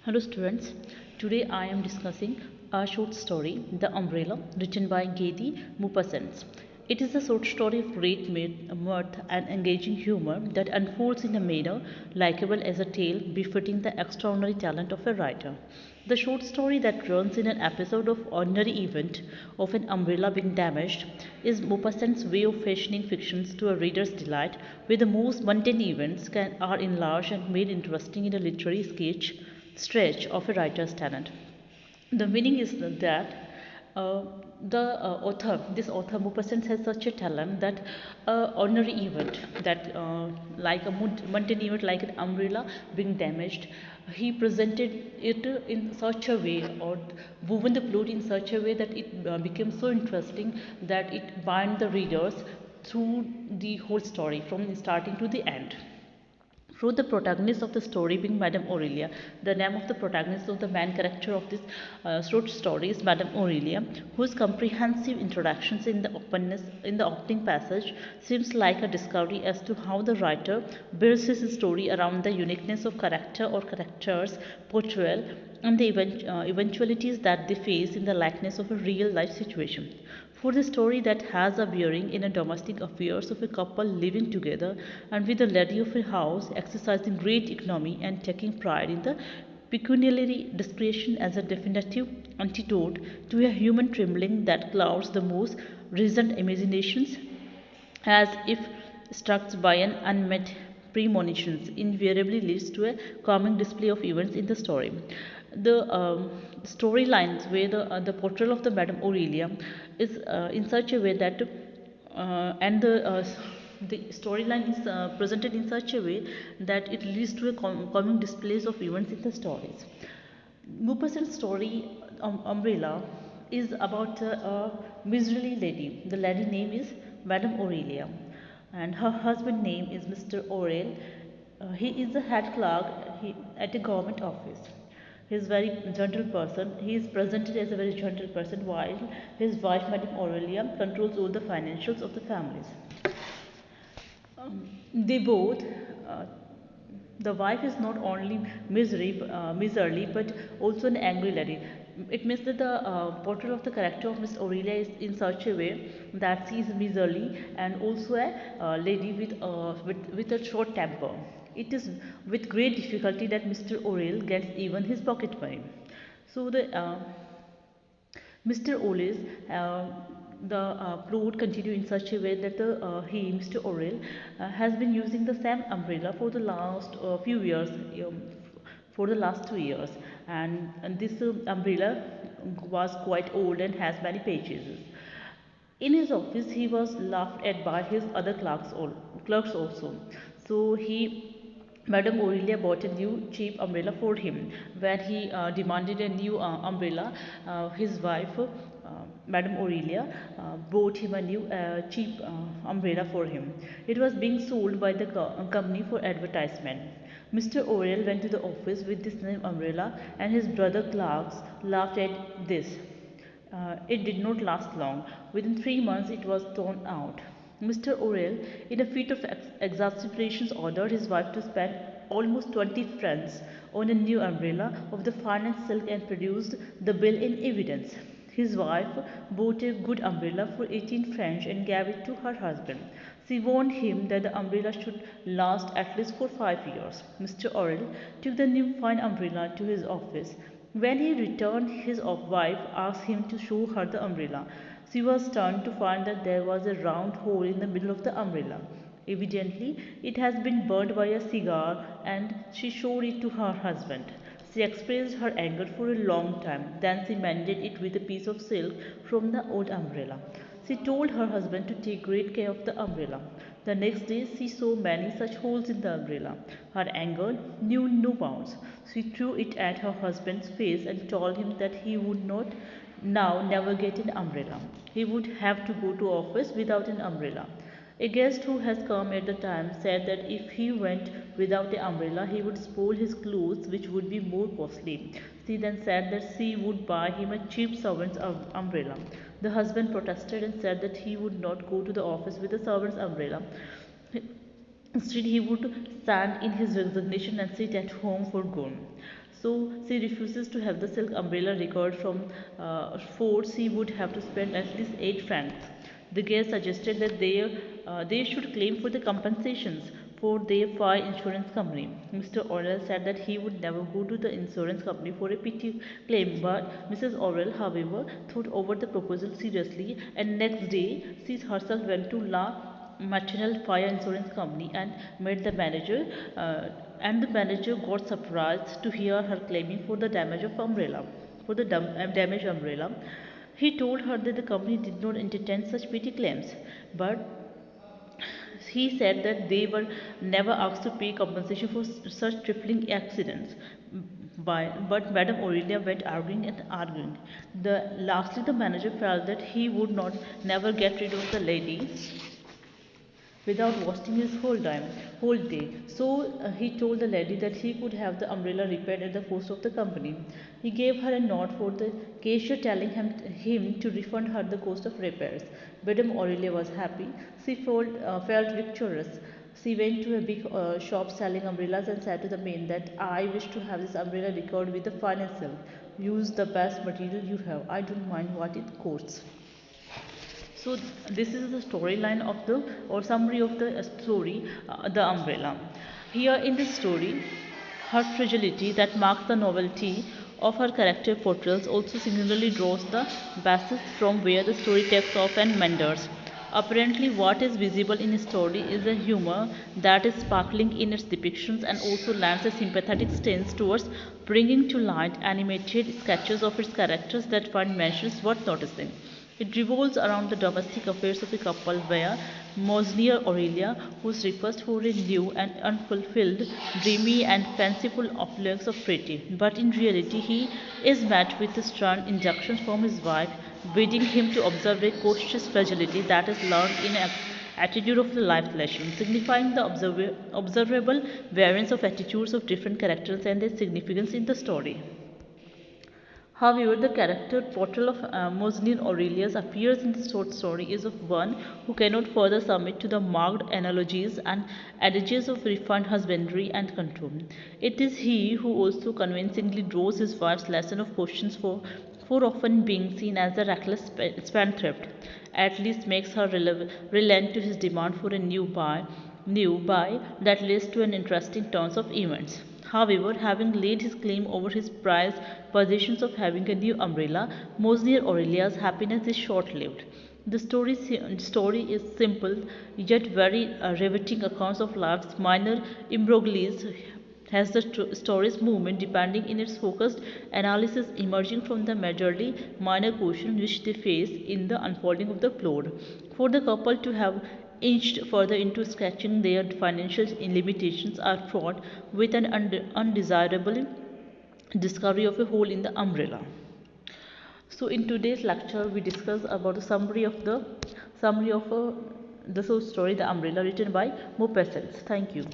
Hello students, today I am discussing a short story, The Umbrella, written by Gedi Maupassant. It is a short story of great mirth and engaging humor that unfolds in a manner likable as a tale befitting the extraordinary talent of a writer. The short story that runs in an episode of ordinary event of an umbrella being damaged is Maupassant's way of fashioning fictions to a reader's delight, where the most mundane events are enlarged and made interesting in a literary stretch of a writer's talent. The meaning is that uh, this author Maupassant has such a talent that ordinary event that like a mundane event like an umbrella being damaged, he presented it in such a way or woven the plot in such a way that it became so interesting that it bind the readers through the whole story from starting to the end. Through the protagonist of the story being Madame Aurelia. The name of the protagonist of the main character of this short story is Madame Aurelia, whose comprehensive introductions in the opening passage seems like a discovery as to how the writer builds his story around the uniqueness of character or characters portrayal and the eventualities that they face in the likeness of a real life situation. For the story that has a bearing in a domestic affairs of a couple living together and with the lady of a house exercising great economy and taking pride in the pecuniary discretion as a definitive antidote to a human trembling that clouds the most recent imaginations as if struck by an unmet premonitions invariably leads to a calming display of events in the story. The storylines where the portrayal of the Madame Aurelia is in such a way that and the storyline is presented in such a way that it leads to a calming displays of events in the stories. Maupassant's story Umbrella is about a miserly lady. The lady name is Madame Aurelia and her husband name is Mr. Aurel. He is a head clerk at a government office. He is very gentle person. He is presented as a very gentle person while his wife Madame Aurelia controls all the financials of the families. They both, uh, the wife is not only miserly but also an angry lady. It means that the portrayal of the character of Miss Aurelia is in such a way that she is miserly and also a lady with a short temper. It is with great difficulty that Mr. Aurel gets even his pocket money. So the Mr. Oles, the plot continue in such a way that Mr. Orel, has been using the same umbrella for the last few years, for the last 2 years, and this umbrella was quite old and has many pages. In his office, he was laughed at by his other clerks also. So Madame Aurelia bought a new cheap umbrella for him. When he demanded a new umbrella, his wife, Madame Aurelia, bought him a new cheap umbrella for him. It was being sold by the company for advertisement. Mr. Aurel went to the office with this new umbrella and his brother clerks laughed at this. It did not last long. Within 3 months, it was thrown out. Mr. Orel, in a fit of exasperation, ordered his wife to spend almost 20 francs on a new umbrella of the finest silk and produced the bill in evidence. His wife bought a good umbrella for 18 francs and gave it to her husband. She warned him that the umbrella should last at least for 5 years. Mr. Orel took the new fine umbrella to his office. When he returned, his wife asked him to show her the umbrella. She was stunned to find that there was a round hole in the middle of the umbrella. Evidently, it has been burned by a cigar, and she showed it to her husband. She expressed her anger for a long time. Then she mended it with a piece of silk from the old umbrella. She told her husband to take great care of the umbrella. The next day she saw many such holes in the umbrella. Her anger knew no bounds. She threw it at her husband's face and told him that he would not now never get an umbrella. He would have to go to office without an umbrella. A guest who has come at the time said that if he went without an umbrella, he would spoil his clothes, which would be more costly. She then said that she would buy him a cheap servant's umbrella. The husband protested and said that he would not go to the office with a servant's umbrella. Instead, he would stand in his resignation and sit at home for good. So she refuses to have the silk umbrella recovered from Ford. She would have to spend at least 8 francs. The guest suggested that they should claim for the compensations for their fire insurance company. Mr. Orwell said that he would never go to the insurance company for a pity claim, but Mrs. Orwell, however, thought over the proposal seriously, and next day she herself went to La Maternal Fire Insurance Company and met the manager. And the manager got surprised to hear her claiming for the damage of umbrella, for the damaged umbrella. He told her that the company did not entertain such petty claims, but he said that they were never asked to pay compensation for such trifling accidents. But Madame Aurelia went arguing and arguing. Lastly, the manager felt that he would not never get rid of the lady without wasting his whole day. So he told the lady that he could have the umbrella repaired at the cost of the company. He gave her a note for the cashier, telling him to refund her the cost of repairs. Madame Aurelia was happy. She felt victorious. She went to a big shop selling umbrellas and said to the man that I wish to have this umbrella recovered with the finest silk. Use the best material you have. I don't mind what it costs. So this is the storyline of the or summary of the story, The Umbrella. Here in this story, her fragility that marks the novelty of her character portrayals also singularly draws the basis from where the story takes off and meanders. Apparently, what is visible in a story is a humor that is sparkling in its depictions and also lends a sympathetic stance towards bringing to light animated sketches of its characters that find mentions worth noticing. It revolves around the domestic affairs of a couple where Monseigneur Aurelia, whose request for a new and unfulfilled, dreamy and fanciful affluence of pretty, but in reality he is met with stern injunctions from his wife, bidding him to observe a cautious fragility that is learned in an attitude of the life lesson, signifying the observable variance of attitudes of different characters and their significance in the story. However, the character portrayal of Monseigneur Aurelius appears in the short story is of one who cannot further submit to the marked analogies and adages of refined husbandry and control. It is he who also convincingly draws his wife's lesson of questions for often being seen as a reckless spendthrift, at least makes her relent to his demand for a new buy that leads to an interesting turn of events. However, having laid his claim over his prized possessions of having a new umbrella, Monseigneur Aurelia's happiness is short-lived. The story is simple yet very riveting accounts of life's minor imbroglios, has the story's movement depending in its focused analysis emerging from the majorly minor questions which they face in the unfolding of the plot. For the couple to have inched further into sketching their financial limitations are fraught with an undesirable discovery of a hole in the umbrella. So in today's lecture we discuss about the summary of the short story The Umbrella, written by Maupassant. Thank you.